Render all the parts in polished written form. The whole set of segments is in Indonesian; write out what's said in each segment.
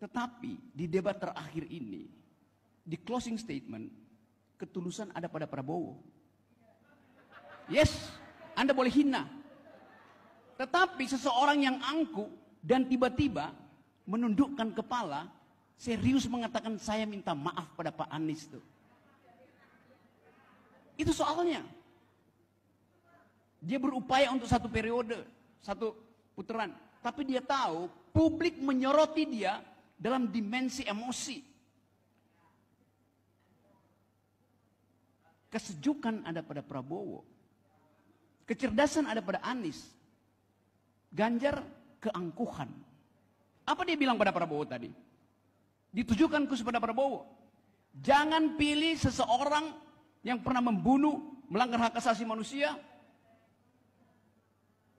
Tetapi di debat terakhir ini, di closing statement, ketulusan ada pada Prabowo. Yes, Anda boleh hina. Tetapi seseorang yang angkuh dan tiba-tiba menundukkan kepala, serius mengatakan saya minta maaf pada Pak Anies tuh. Itu soalnya. Dia berupaya untuk satu periode, satu putaran. Tapi dia tahu publik menyoroti dia dalam dimensi emosi. Kesejukan ada pada Prabowo. Kecerdasan ada pada Anies. Ganjar keangkuhan. Apa dia bilang pada Prabowo tadi? Ditujukan khusus pada Prabowo. Jangan pilih seseorang yang pernah membunuh, melanggar hak asasi manusia.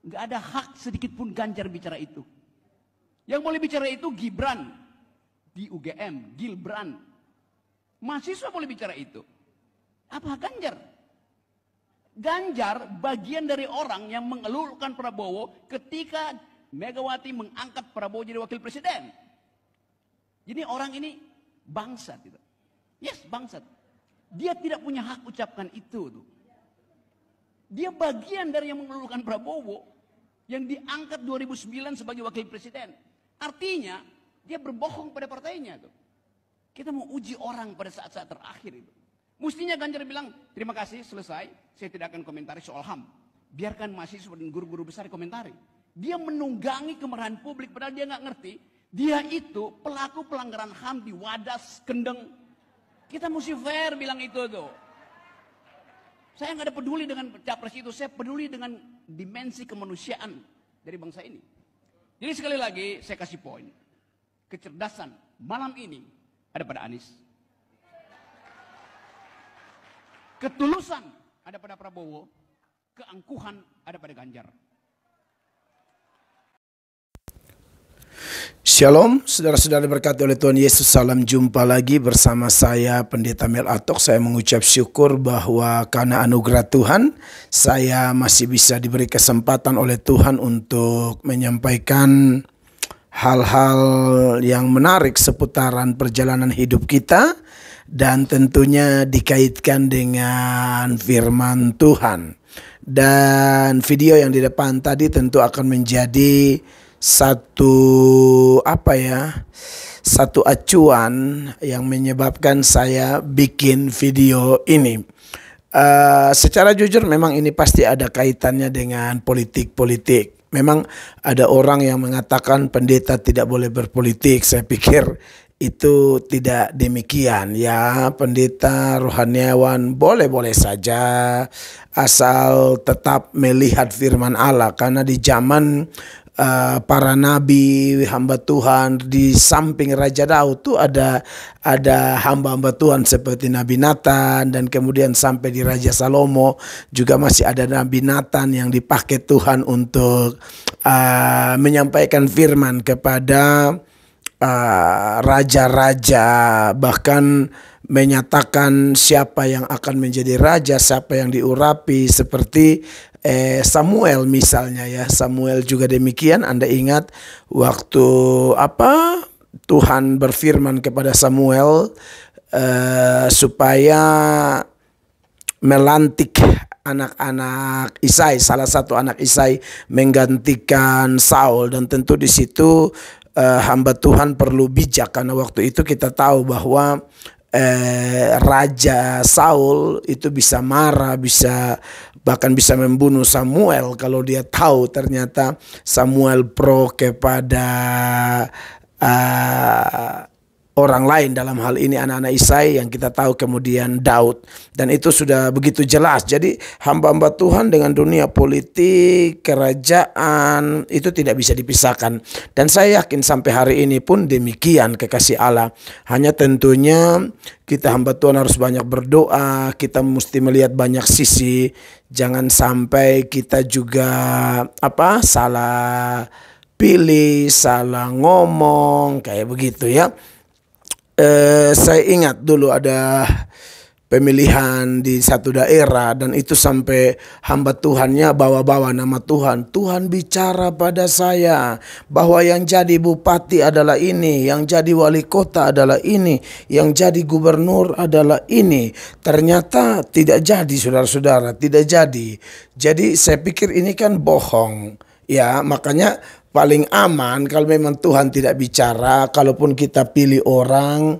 Nggak ada hak sedikit pun Ganjar bicara itu. Yang boleh bicara itu Gibran di UGM, Gilbran. Mahasiswa boleh bicara itu. Apa Ganjar? Ganjar bagian dari orang yang mengeluhkan Prabowo ketika Megawati mengangkat Prabowo jadi wakil presiden. Jadi orang ini bangsat gitu. Yes, bangsat. Dia tidak punya hak ucapkan itu tuh. Dia bagian dari yang mengeluhkan Prabowo yang diangkat 2009 sebagai wakil presiden. Artinya dia berbohong pada partainya tuh. Kita mau uji orang pada saat-saat terakhir itu. Mestinya Ganjar bilang, terima kasih, selesai. Saya tidak akan komentari soal HAM. Biarkan mahasiswa dan guru-guru besar komentari. Dia menunggangi kemarahan publik padahal dia nggak ngerti. Dia itu pelaku pelanggaran HAM di Wadas, Kendeng. Kita mesti fair bilang itu tuh. Saya nggak ada peduli dengan capres itu. Saya peduli dengan dimensi kemanusiaan dari bangsa ini. Jadi sekali lagi saya kasih poin. Kecerdasan malam ini ada pada Anies. Ketulusan ada pada Prabowo. Keangkuhan ada pada Ganjar. Shalom, saudara-saudara berkati oleh Tuhan Yesus. Salam jumpa lagi bersama saya Pendeta Mel Atok. Saya mengucap syukur bahwa karena anugerah Tuhan, saya masih bisa diberi kesempatan oleh Tuhan untuk menyampaikan hal-hal yang menarik seputaran perjalanan hidup kita dan tentunya dikaitkan dengan firman Tuhan. Dan video yang di depan tadi tentu akan menjadi satu acuan yang menyebabkan saya bikin video ini. Secara jujur memang ini pasti ada kaitannya dengan politik. Memang ada orang yang mengatakan pendeta tidak boleh berpolitik. Saya pikir itu tidak demikian ya. Pendeta rohaniawan boleh-boleh saja asal tetap melihat firman Allah, karena di zaman para nabi, hamba Tuhan, di samping Raja Daud tuh ada hamba-hamba Tuhan seperti Nabi Nathan, dan kemudian sampai di Raja Salomo juga masih ada Nabi Nathan yang dipakai Tuhan untuk menyampaikan firman kepada raja-raja, bahkan menyatakan siapa yang akan menjadi raja, siapa yang diurapi, seperti Samuel misalnya ya. Samuel juga demikian. Anda ingat waktu Tuhan berfirman kepada Samuel supaya melantik anak-anak Isai, salah satu anak Isai menggantikan Saul, dan tentu di situ hamba Tuhan perlu bijak, karena waktu itu kita tahu bahwa Raja Saul itu bisa marah, bahkan bisa membunuh Samuel kalau dia tahu ternyata Samuel pro kepada orang lain, dalam hal ini anak-anak Isai yang kita tahu kemudian Daud, dan itu sudah begitu jelas. Jadi hamba-hamba Tuhan dengan dunia politik, kerajaan itu tidak bisa dipisahkan, dan saya yakin sampai hari ini pun demikian kekasih Allah. Hanya tentunya kita hamba Tuhan harus banyak berdoa, kita mesti melihat banyak sisi, jangan sampai kita juga salah pilih, salah ngomong kayak begitu ya. Saya ingat dulu ada pemilihan di satu daerah, dan itu sampai hamba Tuhannya bawa-bawa nama Tuhan. Tuhan bicara pada saya bahwa yang jadi bupati adalah ini, yang jadi wali kota adalah ini, yang jadi gubernur adalah ini. Ternyata tidak jadi, saudara-saudara, tidak jadi. Jadi saya pikir ini kan bohong. Ya, makanya paling aman kalau memang Tuhan tidak bicara, kalaupun kita pilih orang,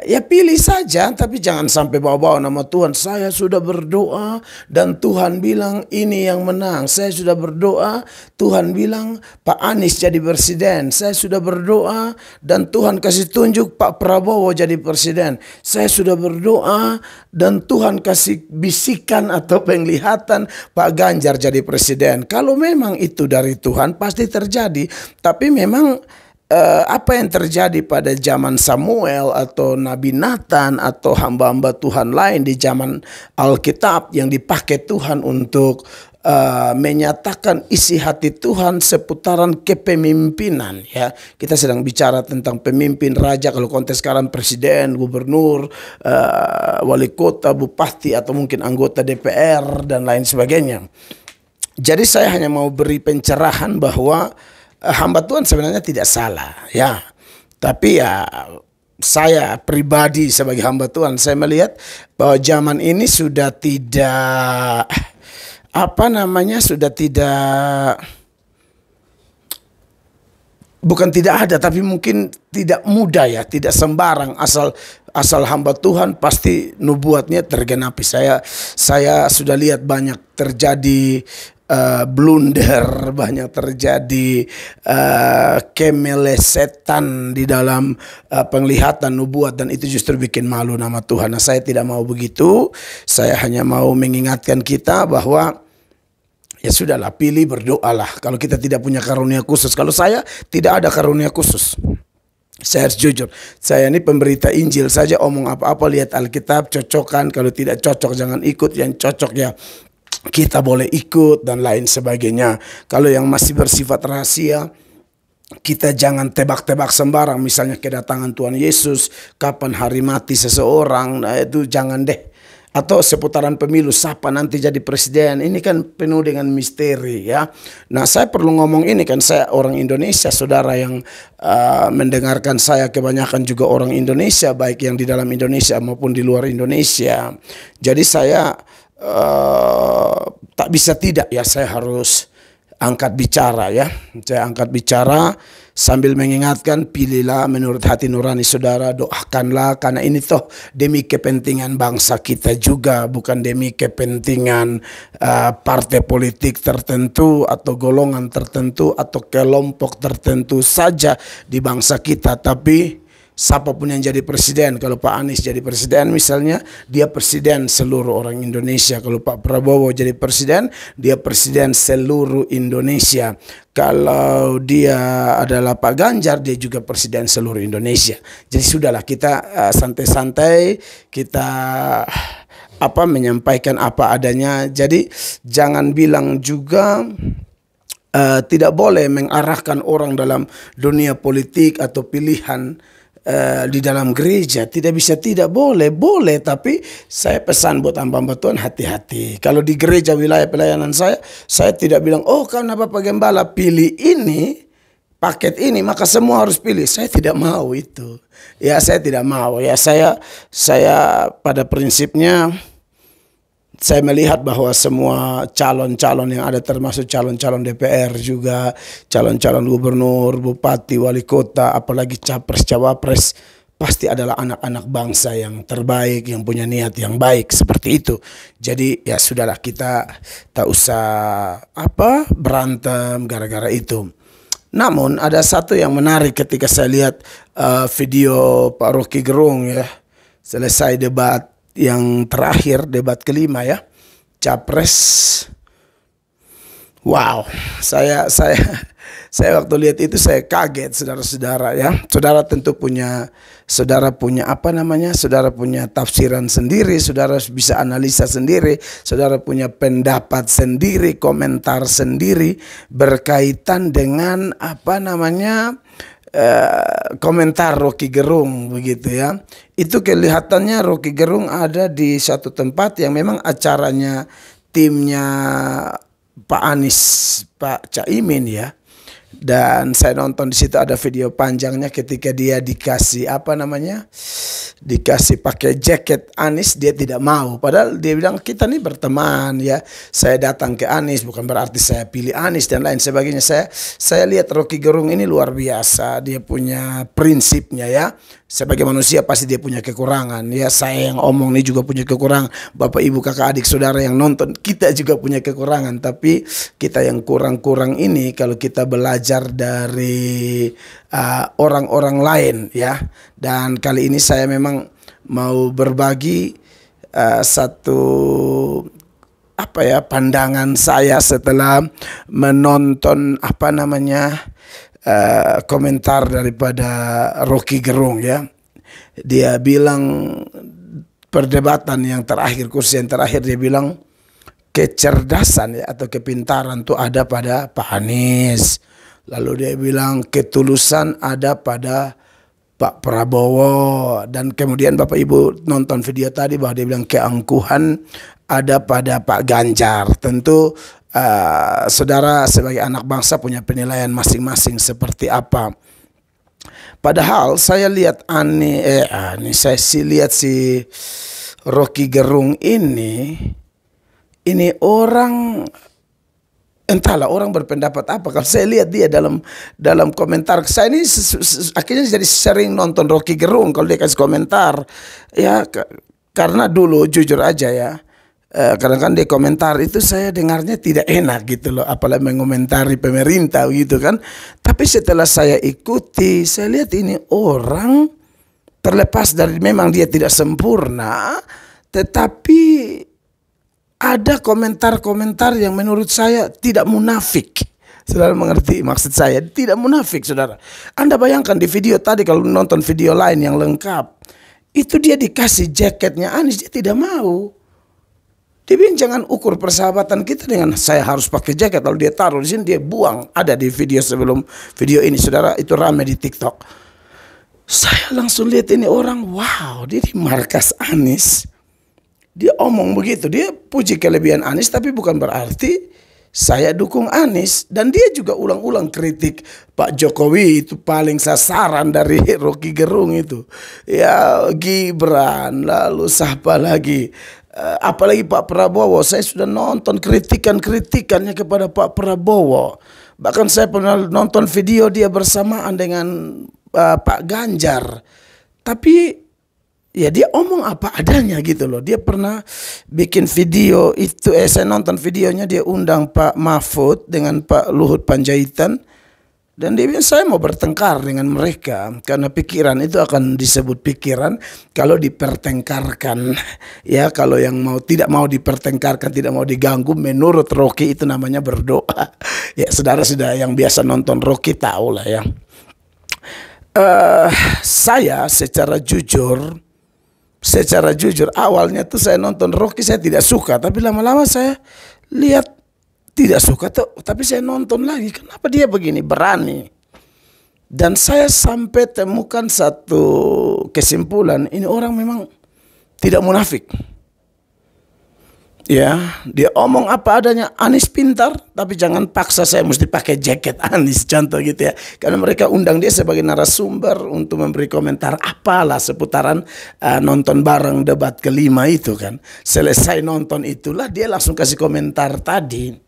ya pilih saja, tapi jangan sampai bawa-bawa nama Tuhan. Saya sudah berdoa dan Tuhan bilang ini yang menang. Saya sudah berdoa, Tuhan bilang Pak Anies jadi presiden. Saya sudah berdoa dan Tuhan kasih tunjuk Pak Prabowo jadi presiden. Saya sudah berdoa dan Tuhan kasih bisikan atau penglihatan Pak Ganjar jadi presiden. Kalau memang itu dari Tuhan pasti terjadi. Tapi memang apa yang terjadi pada zaman Samuel atau Nabi Nathan atau hamba-hamba Tuhan lain di zaman Alkitab yang dipakai Tuhan untuk menyatakan isi hati Tuhan seputaran kepemimpinan, ya. Kita sedang bicara tentang pemimpin, raja, kalau konteks sekarang presiden, gubernur, wali kota, bupati, atau mungkin anggota DPR dan lain sebagainya. Jadi saya hanya mau beri pencerahan bahwa hamba Tuhan sebenarnya tidak salah, ya. Tapi ya saya pribadi sebagai hamba Tuhan, saya melihat bahwa zaman ini sudah tidak, sudah tidak, bukan tidak ada, tapi mungkin tidak mudah, ya, tidak sembarang asal hamba Tuhan pasti nubuatnya tergenapi. Saya sudah lihat banyak terjadi blunder, banyak terjadi kemelesetan di dalam penglihatan nubuat, dan itu justru bikin malu nama Tuhan. Nah, saya tidak mau begitu. Saya hanya mau mengingatkan kita bahwa ya sudahlah, pilih, berdoalah. Kalau kita tidak punya karunia khusus, kalau saya tidak ada karunia khusus, saya harus jujur, saya ini pemberita Injil saja, omong apa-apa lihat Alkitab, cocokkan. Kalau tidak cocok jangan ikut, yang cocok ya kita boleh ikut dan lain sebagainya. Kalau yang masih bersifat rahasia, kita jangan tebak-tebak sembarang. Misalnya kedatangan Tuhan Yesus, kapan hari mati seseorang, nah itu jangan deh. Atau seputaran pemilu, siapa nanti jadi presiden, ini kan penuh dengan misteri, ya. Nah, saya perlu ngomong ini, kan saya orang Indonesia, saudara yang mendengarkan saya kebanyakan juga orang Indonesia, baik yang di dalam Indonesia maupun di luar Indonesia. Jadi saya tak bisa tidak, ya, saya harus angkat bicara, ya. Saya angkat bicara sambil mengingatkan, pilihlah menurut hati nurani saudara, doakanlah, karena ini toh demi kepentingan bangsa kita juga, bukan demi kepentingan partai politik tertentu atau golongan tertentu atau kelompok tertentu saja di bangsa kita. Tapi siapapun yang jadi presiden, kalau Pak Anies jadi presiden misalnya, dia presiden seluruh orang Indonesia. Kalau Pak Prabowo jadi presiden, dia presiden seluruh Indonesia. Kalau dia adalah Pak Ganjar, dia juga presiden seluruh Indonesia. Jadi sudahlah, kita santai-santai, kita menyampaikan apa adanya. Jadi jangan bilang juga tidak boleh mengarahkan orang dalam dunia politik atau pilihan di dalam gereja. Tidak bisa, tidak boleh, boleh, tapi saya pesan buat hamba-hamba Tuhan, hati-hati. Kalau di gereja wilayah pelayanan saya tidak bilang, oh karena Bapak Gembala pilih ini, paket ini, maka semua harus pilih. Saya tidak mau itu. Ya, saya tidak mau. Ya, saya pada prinsipnya saya melihat bahwa semua calon-calon yang ada, termasuk calon-calon DPR juga, calon-calon gubernur, bupati, wali kota, apalagi capres, cawapres, pasti adalah anak-anak bangsa yang terbaik, yang punya niat yang baik, seperti itu. Jadi ya sudahlah, kita tak usah berantem gara-gara itu. Namun ada satu yang menarik ketika saya lihat video Pak Rocky Gerung, ya, selesai debat yang terakhir, debat kelima, ya, capres. Wow, saya waktu lihat itu saya kaget, saudara-saudara, ya. Saudara tentu punya saudara punya tafsiran sendiri, saudara bisa analisa sendiri, saudara punya pendapat sendiri, komentar sendiri berkaitan dengan komentar Rocky Gerung begitu ya. Itu kelihatannya Rocky Gerung ada di satu tempat yang memang acaranya timnya Pak Anies, Pak Caimin ya. Dan saya nonton di situ ada video panjangnya ketika dia dikasih apa namanya, dikasih pakai jaket Anies, dia tidak mau. Padahal dia bilang kita nih berteman ya. Saya datang ke Anies bukan berarti saya pilih Anies dan lain sebagainya. Saya lihat Rocky Gerung ini luar biasa. Dia punya prinsipnya ya. Sebagai manusia pasti dia punya kekurangan ya. Saya yang omong ini juga punya kekurangan. Bapak ibu kakak adik saudara yang nonton, kita juga punya kekurangan. Tapi kita yang kurang-kurang ini kalau kita belajar dari orang-orang lain ya. Dan kali ini saya memang mau berbagi satu apa ya, pandangan saya setelah menonton apa namanya, komentar daripada Rocky Gerung ya. Dia bilang perdebatan yang terakhir, kursi yang terakhir, dia bilang kecerdasan ya, atau kepintaran itu ada pada Pak Anies. Lalu dia bilang ketulusan ada pada Pak Prabowo. Dan kemudian Bapak Ibu nonton video tadi bahwa dia bilang keangkuhan ada pada Pak Ganjar. Tentu saudara sebagai anak bangsa punya penilaian masing-masing seperti apa. Padahal saya lihat saya lihat si Rocky Gerung ini orang, entahlah orang berpendapat apa. Kalau saya lihat dia dalam komentar, saya ini akhirnya jadi sering nonton Rocky Gerung kalau dia kasih komentar ya, karena dulu jujur aja ya, kadang-kadang di komentar itu saya dengarnya tidak enak gitu loh, apalagi mengomentari pemerintah gitu kan. Tapi setelah saya ikuti, saya lihat ini orang terlepas dari memang dia tidak sempurna, tetapi ada komentar-komentar yang menurut saya tidak munafik. Saudara mengerti maksud saya? Tidak munafik, saudara. Anda bayangkan di video tadi, kalau nonton video lain yang lengkap, itu dia dikasih jaketnya Anies, dia tidak mau. Dia bilang jangan ukur persahabatan kita dengan saya harus pakai jaket, lalu dia taruh di sini, dia buang. Ada di video sebelum video ini, saudara, itu ramai di TikTok. Saya langsung lihat ini orang, wow, dia di markas Anies. Dia omong begitu, dia puji kelebihan Anies, tapi bukan berarti saya dukung Anies. Dan dia juga ulang-ulang kritik Pak Jokowi, itu paling sasaran dari Rocky Gerung itu. Ya Gibran, lalu siapa lagi? Apalagi Pak Prabowo, saya sudah nonton kritikannya kepada Pak Prabowo. Bahkan saya pernah nonton video dia bersamaan dengan Pak Ganjar. Tapi ya dia omong apa adanya gitu loh. Dia pernah bikin video itu, saya nonton videonya, dia undang Pak Mahfud dengan Pak Luhut Panjaitan. Dan dia bilang saya mau bertengkar dengan mereka karena pikiran itu akan disebut pikiran kalau dipertengkarkan. Ya kalau yang tidak mau dipertengkarkan, tidak mau diganggu, menurut Rocky itu namanya berdoa. Ya saudara sudah yang biasa nonton Rocky tahu lah ya. Saya secara jujur awalnya tuh saya nonton Rocky saya tidak suka, tapi lama-lama saya lihat tidak suka tuh, tapi saya nonton lagi, kenapa dia begini berani. Dan saya sampai temukan satu kesimpulan, ini orang memang tidak munafik. Ya, dia omong apa adanya. Anies pintar, tapi jangan paksa saya mesti pakai jaket Anies, contoh gitu ya. Karena mereka undang dia sebagai narasumber untuk memberi komentar apalah seputaran nonton bareng debat kelima itu kan. Selesai nonton itulah dia langsung kasih komentar tadi.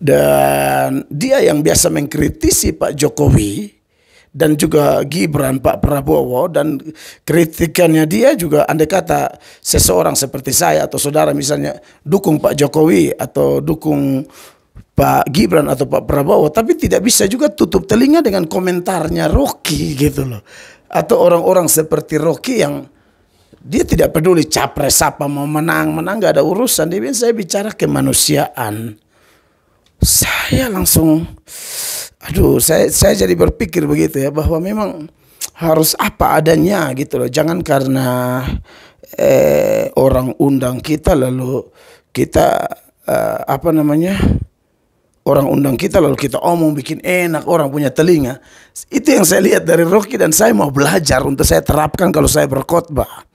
Dan dia yang biasa mengkritisi Pak Jokowi dan juga Gibran, Pak Prabowo, dan kritikannya dia juga andai kata seseorang seperti saya atau saudara misalnya dukung Pak Jokowi atau dukung Pak Gibran atau Pak Prabowo, tapi tidak bisa juga tutup telinga dengan komentarnya Rocky gitu loh. Atau orang-orang seperti Rocky yang dia tidak peduli capres apa mau menang gak ada urusan. Dia bilang saya bicara kemanusiaan. Saya langsung saya jadi berpikir begitu ya, bahwa memang harus apa adanya gitu loh. Jangan karena orang undang kita lalu kita orang undang kita lalu kita omong bikin enak, orang punya telinga. Itu yang saya lihat dari Rocky dan saya mau belajar untuk saya terapkan kalau saya berkhotbah.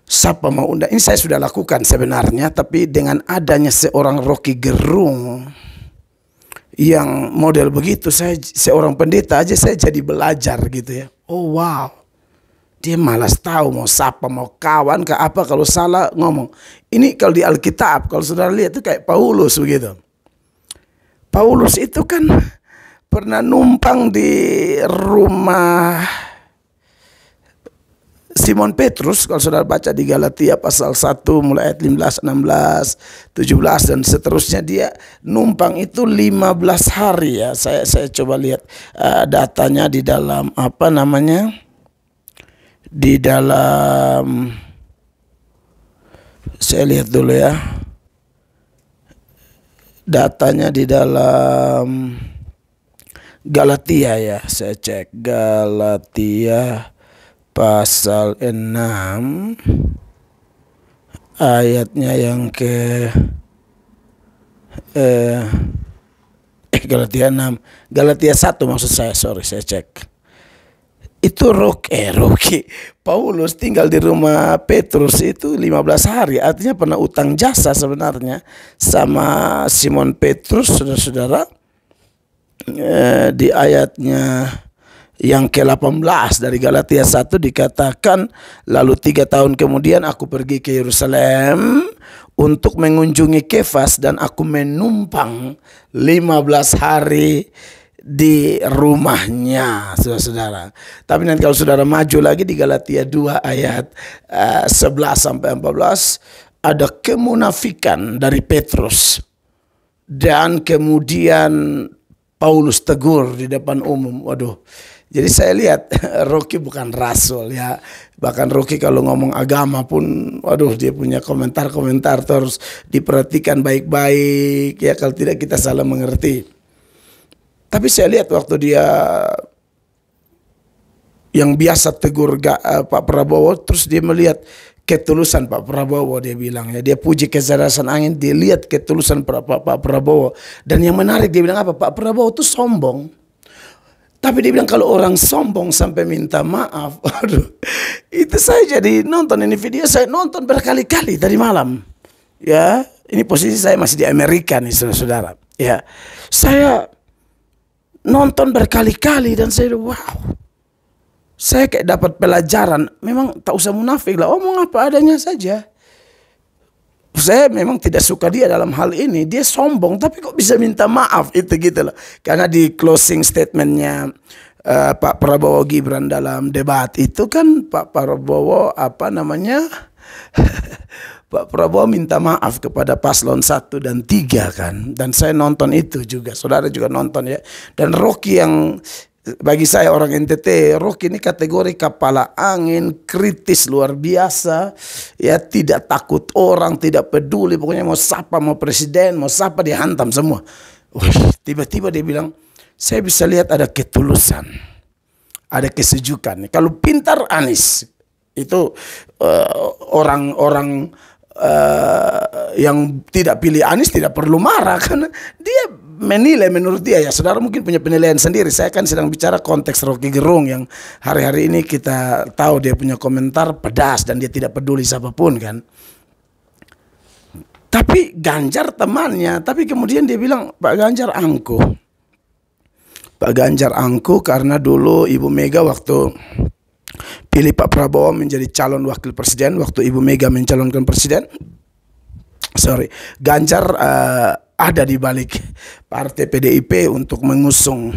Siapa mau undang, ini saya sudah lakukan sebenarnya, tapi dengan adanya seorang Rocky Gerung yang model begitu, saya seorang pendeta aja saya jadi belajar gitu ya. Oh wow, dia malas tahu mau siapa, mau kawan ke apa, kalau salah ngomong. Ini kalau di Alkitab, kalau saudara lihat itu kayak Paulus begitu. Paulus itu kan pernah numpang di rumah Simon Petrus. Kalau saudara baca di Galatia pasal 1 mulai ayat 15, 16, 17 dan seterusnya, dia numpang itu 15 hari ya. Saya coba lihat datanya di dalam apa namanya? Di dalam, saya lihat dulu ya. Datanya di dalam Galatia ya. Saya cek Galatia pasal 6 ayatnya yang ke Galatia 6, Galatia 1 maksud saya, sorry saya cek. Itu Rocky Paulus tinggal di rumah Petrus itu 15 hari, artinya pernah utang jasa sebenarnya sama Simon Petrus, saudara-saudara. Di ayatnya yang ke-18 dari Galatia 1 dikatakan, lalu 3 tahun kemudian aku pergi ke Yerusalem untuk mengunjungi Kefas dan aku menumpang 15 hari di rumahnya, saudara-saudara. Tapi nanti kalau saudara maju lagi di Galatia 2 ayat 11 sampai 14, ada kemunafikan dari Petrus dan kemudian Paulus tegur di depan umum. Waduh. Jadi saya lihat Rocky bukan rasul ya. Bahkan Rocky kalau ngomong agama pun, waduh, dia punya komentar-komentar terus diperhatikan baik-baik ya, kalau tidak kita salah mengerti. Tapi saya lihat waktu dia yang biasa tegur Pak Prabowo, terus dia melihat ketulusan Pak Prabowo, dia bilang ya, dia puji kecerdasan angin, dia lihat ketulusan Pak Prabowo. Dan yang menarik dia bilang apa? Pak Prabowo itu sombong. Tapi dia bilang kalau orang sombong sampai minta maaf, aduh, itu saya jadi nonton ini video, saya nonton berkali-kali tadi malam. Ya, ini posisi saya masih di Amerika nih, saudara-saudara. Ya, saya nonton berkali-kali dan saya wow, saya kayak dapat pelajaran. Memang tak usah munafik lah, omong apa adanya saja. Saya memang tidak suka dia dalam hal ini. Dia sombong, tapi kok bisa minta maaf itu gitu loh. Karena di closing statementnya Pak Prabowo Gibran dalam debat itu kan Pak Prabowo apa namanya Pak Prabowo minta maaf kepada paslon 1 dan 3 kan. Dan saya nonton itu juga, saudara juga nonton ya. Dan Rocky yang bagi saya orang NTT, Rocky ini kategori kepala angin, kritis luar biasa, ya, tidak takut orang, tidak peduli, pokoknya mau sapa, mau presiden, mau sapa dia hantam semua. Tiba-tiba dia bilang, saya bisa lihat ada ketulusan, ada kesejukan. Kalau pintar Anies, itu orang-orang yang tidak pilih Anies tidak perlu marah karena dia menilai menurut dia ya. Saudara mungkin punya penilaian sendiri. Saya kan sedang bicara konteks Rocky Gerung yang hari-hari ini kita tahu dia punya komentar pedas dan dia tidak peduli siapapun kan. Tapi Ganjar temannya, tapi kemudian dia bilang Pak Ganjar angkuh. Pak Ganjar angkuh karena dulu Ibu Mega waktu pilih Pak Prabowo menjadi calon wakil presiden, waktu Ibu Mega mencalonkan presiden, Ganjar ada di balik partai PDIP untuk mengusung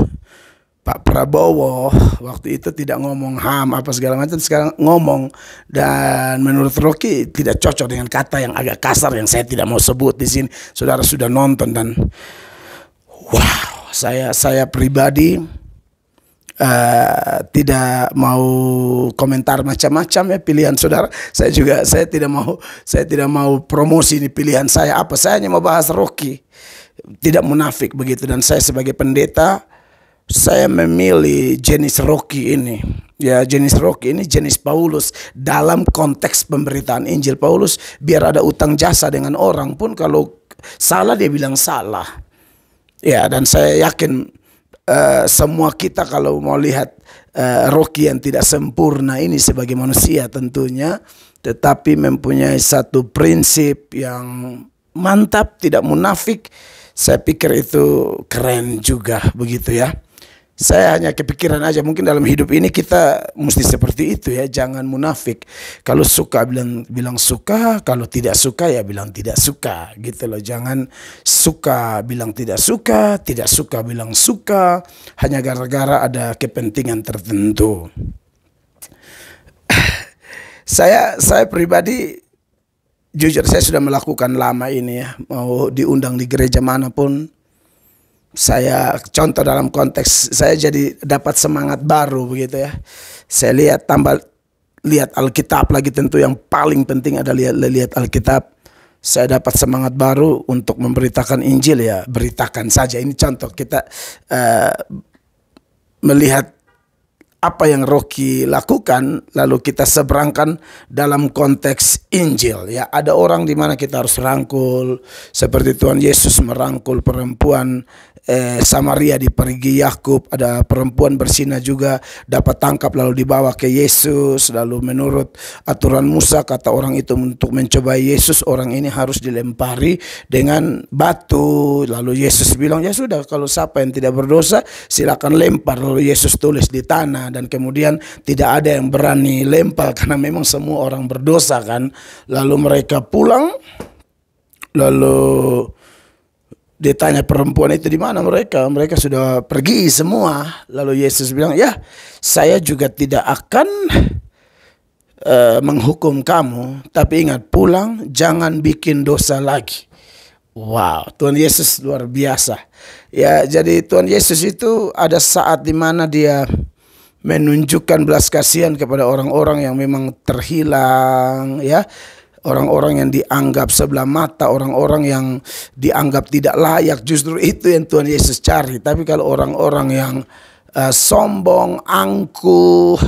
Pak Prabowo. Waktu itu tidak ngomong HAM apa segala macam, sekarang ngomong. Dan menurut Rocky tidak cocok dengan kata yang agak kasar yang saya tidak mau sebut di sini. Saudara sudah nonton dan wow, saya pribadi tidak mau komentar macam-macam ya pilihan saudara. Saya tidak mau promosi ini pilihan saya apa. Saya hanya mau bahas Rocky, tidak munafik begitu. Dan saya sebagai pendeta, saya memilih jenis Rocky ini. Ya, jenis Rocky ini jenis Paulus dalam konteks pemberitaan Injil. Paulus biar ada utang jasa dengan orang pun kalau salah dia bilang salah. Ya, dan saya yakin semua kita kalau mau lihat Rocky yang tidak sempurna ini sebagai manusia tentunya, tetapi mempunyai satu prinsip yang mantap, tidak munafik. Saya pikir itu keren juga begitu ya. Saya hanya kepikiran aja, mungkin dalam hidup ini kita mesti seperti itu ya, jangan munafik. Kalau suka bilang suka, kalau tidak suka ya bilang tidak suka, gitu loh. Jangan suka bilang tidak suka bilang suka, hanya gara-gara ada kepentingan tertentu. Saya pribadi jujur saya sudah melakukan lama ini ya, mau diundang di gereja manapun. Saya contoh dalam konteks saya jadi dapat semangat baru begitu ya. Saya lihat Alkitab lagi, tentu yang paling penting ada lihat Alkitab. Saya dapat semangat baru untuk memberitakan Injil ya, beritakan saja. Ini contoh kita melihat apa yang Rocky lakukan, lalu kita seberangkan dalam konteks Injil ya. Ada orang di mana kita harus rangkul, seperti Tuhan Yesus merangkul perempuan Samaria di perigi Yakub. Ada perempuan berzina juga dapat tangkap lalu dibawa ke Yesus. Lalu menurut aturan Musa, kata orang itu, untuk mencobai Yesus orang ini harus dilempari dengan batu. Lalu Yesus bilang, ya sudah, kalau siapa yang tidak berdosa silakan lempar. Lalu Yesus tulis di tanah, dan kemudian tidak ada yang berani lempar karena memang semua orang berdosa kan. Lalu mereka pulang, lalu ditanya perempuan itu di mana mereka. Mereka sudah pergi semua. Lalu Yesus bilang, ya saya juga tidak akan menghukum kamu, tapi ingat, pulang jangan bikin dosa lagi. Wow, Tuhan Yesus luar biasa. Ya, jadi Tuhan Yesus itu ada saat di mana dia menunjukkan belas kasihan kepada orang-orang yang memang terhilang ya. Orang-orang yang dianggap sebelah mata, orang-orang yang dianggap tidak layak, justru itu yang Tuhan Yesus cari. Tapi kalau orang-orang yang sombong, angkuh,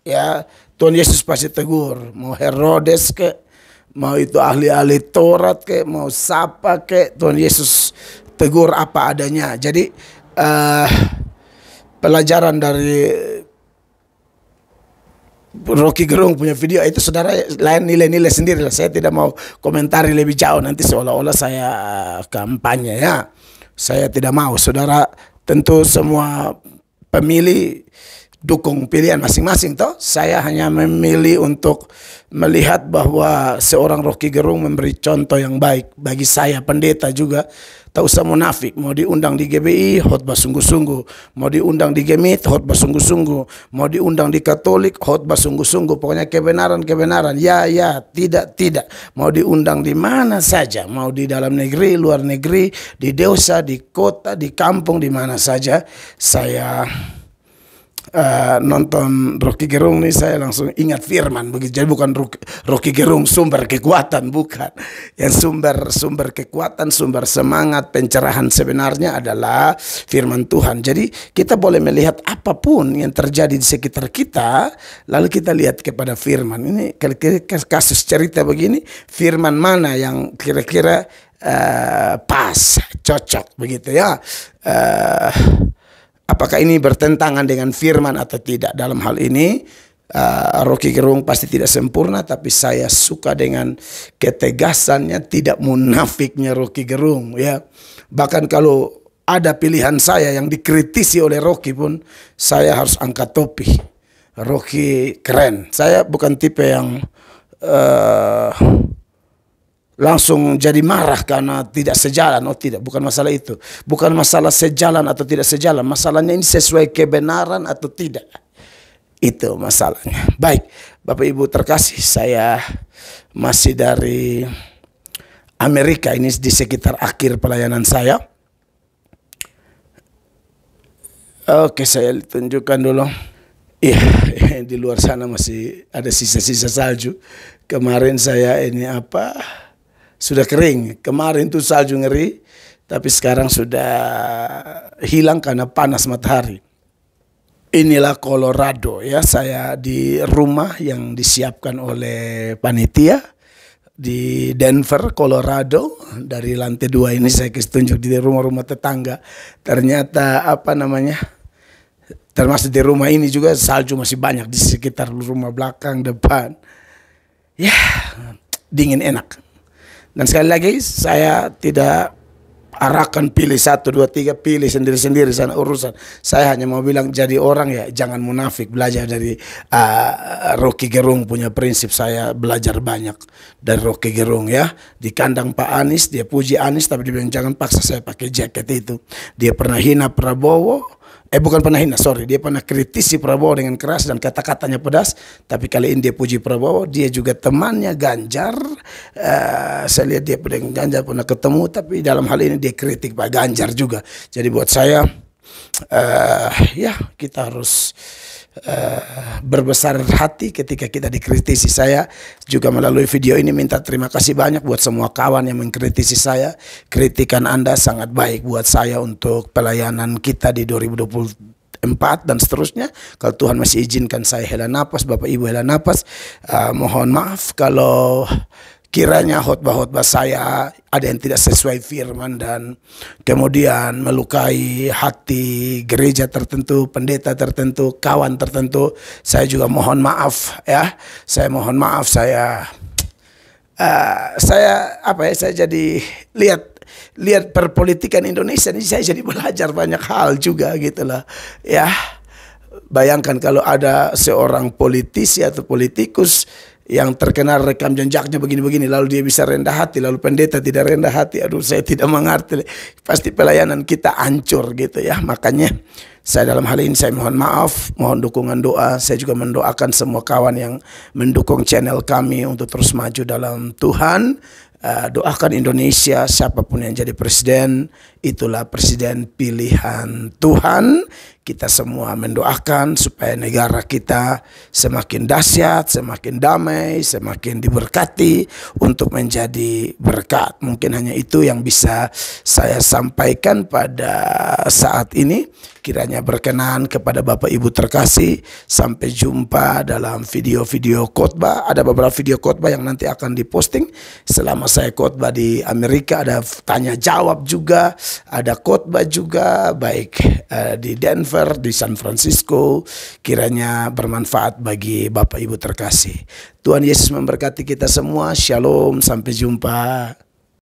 ya Tuhan Yesus pasti tegur. Mau Herodes ke, mau itu ahli-ahli Taurat ke, mau siapa ke, Tuhan Yesus tegur apa adanya. Jadi pelajaran dari Rocky Gerung punya video itu, saudara, lain nilai-nilai sendiri lah. Saya tidak mau komentari lebih jauh, nanti seolah-olah saya kampanye ya. Saya tidak mau, saudara. Tentu semua pemilih dukung pilihan masing-masing toh. Saya hanya memilih untuk melihat bahwa seorang Rocky Gerung memberi contoh yang baik bagi saya, pendeta juga. Tak usah munafik, mau diundang di GBI khotbah sungguh-sungguh, mau diundang di Gemit khotbah sungguh-sungguh, mau diundang di Katolik khotbah sungguh-sungguh. Pokoknya kebenaran, ya, tidak, mau diundang di mana saja, mau di dalam negeri, luar negeri, di desa, di kota, di kampung, di mana saja. Saya nonton Rocky Gerung nih, saya langsung ingat firman begitu. Jadi bukan Rocky Gerung sumber kekuatan, bukan. Yang sumber kekuatan, sumber semangat, pencerahan sebenarnya adalah firman Tuhan. Jadi kita boleh melihat apapun yang terjadi di sekitar kita, lalu kita lihat kepada firman. Ini kira-kira kasus cerita begini, firman mana yang kira-kira pas, cocok begitu ya. Apakah ini bertentangan dengan firman atau tidak? Dalam hal ini Rocky Gerung pasti tidak sempurna, tapi saya suka dengan ketegasannya, tidak munafiknya Rocky Gerung ya. Bahkan kalau ada pilihan saya yang dikritisi oleh Rocky pun, saya harus angkat topi. Rocky keren. Saya bukan tipe yang langsung jadi marah karena tidak sejalan. Oh tidak, bukan masalah itu. Bukan masalah sejalan atau tidak sejalan. Masalahnya ini sesuai kebenaran atau tidak. Itu masalahnya. Baik, Bapak Ibu terkasih, saya masih dari Amerika. Ini di sekitar akhir pelayanan saya. Oke, saya tunjukkan dulu. Iya, di luar sana masih ada sisa-sisa salju. Kemarin saya ini sudah kering. Kemarin tuh salju ngeri, tapi sekarang sudah hilang karena panas matahari. Inilah Colorado ya, saya di rumah yang disiapkan oleh panitia. di Denver, Colorado. Dari lantai 2 ini saya kasih tunjuk di rumah-rumah tetangga. Ternyata termasuk di rumah ini juga salju masih banyak di sekitar rumah belakang, depan. Ya, dingin enak. Dan sekali lagi saya tidak arahkan pilih 1, 2, 3, pilih sendiri-sendiri sana urusan. Saya hanya mau bilang jadi orang ya jangan munafik. Belajar dari Rocky Gerung punya prinsip, saya belajar banyak dari Rocky Gerung ya. Di kandang Pak Anies dia puji Anies tapi dia bilang jangan paksa saya pakai jaket itu. Dia pernah hina Prabowo. Bukan pernah hina, sorry. Dia pernah kritisi Prabowo dengan keras dan kata-katanya pedas. Tapi kali ini dia puji Prabowo. Dia juga temannya Ganjar. Saya lihat dia dengan Ganjar pernah ketemu. Tapi dalam hal ini dia kritik Pak Ganjar juga. Jadi buat saya, ya kita harus berbesar hati ketika kita dikritisi. Saya juga melalui video ini minta terima kasih banyak buat semua kawan yang mengkritisi saya. Kritikan Anda sangat baik buat saya untuk pelayanan kita di 2024 dan seterusnya. Kalau Tuhan masih izinkan saya hela napas, Bapak Ibu hela napas, mohon maaf kalau kiranya khotbah-khotbah saya ada yang tidak sesuai firman dan kemudian melukai hati gereja tertentu, pendeta tertentu, kawan tertentu. Saya juga mohon maaf ya. Saya mohon maaf, saya jadi lihat perpolitikan Indonesia ini, saya jadi belajar banyak hal juga gitulah ya. Bayangkan kalau ada seorang politisi atau politikus yang terkenal rekam jejaknya begini-begini, lalu dia bisa rendah hati, lalu pendeta tidak rendah hati. Aduh, saya tidak mengerti. Pasti pelayanan kita hancur gitu ya. Makanya saya dalam hal ini saya mohon maaf, mohon dukungan doa. Saya juga mendoakan semua kawan yang mendukung channel kami untuk terus maju dalam Tuhan. Doakan Indonesia, siapapun yang jadi presiden, itulah presiden pilihan Tuhan. Kita semua mendoakan supaya negara kita semakin dahsyat, semakin damai, semakin diberkati untuk menjadi berkat. Mungkin hanya itu yang bisa saya sampaikan pada saat ini. Kiranya berkenan kepada Bapak Ibu terkasih. Sampai jumpa dalam video-video khotbah. Ada beberapa video khotbah yang nanti akan diposting selama saya khotbah di Amerika. Ada tanya jawab juga, ada khotbah juga, baik di Denver, di San Francisco. Kiranya bermanfaat bagi Bapak Ibu terkasih. Tuhan Yesus memberkati kita semua. Shalom, sampai jumpa.